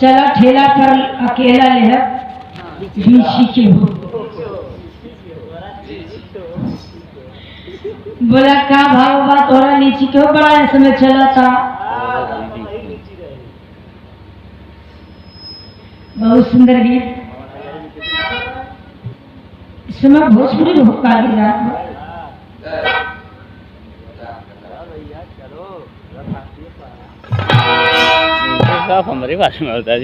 चला ठेला पर अकेला ले बीसी के हो। बोला का भाव बात हो रहा नीचे क्यों बड़ा इसमें चला था। बहुत सुंदर गीत इसमें भोजपुरी भोपाल की रात हमारे पास में होता है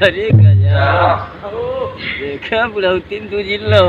अरे देखा बुढ़ौती तू जिल लो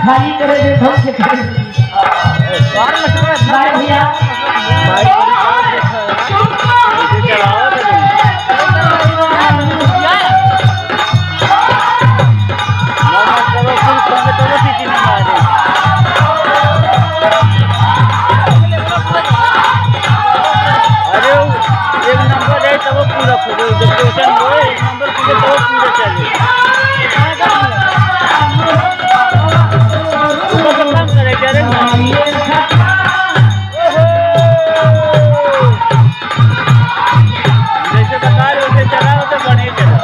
खाली करे देखो भैया अरे एक नंबर है तब पूरा पूरा एक नंबर पूरे तब पूरा चले जैसे बता रहे उसे चला हो तो बने चला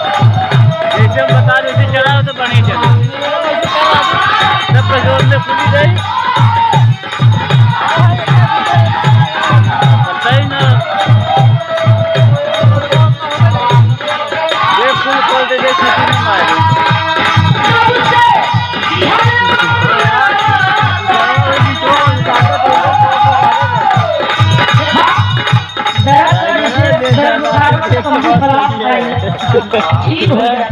जैसे बता रहे उसे चला हो तो बने चला सब जोर से खुली गई पता ही ना ये फुल खोल दे दे किसी ने मारे ठीक हो गया।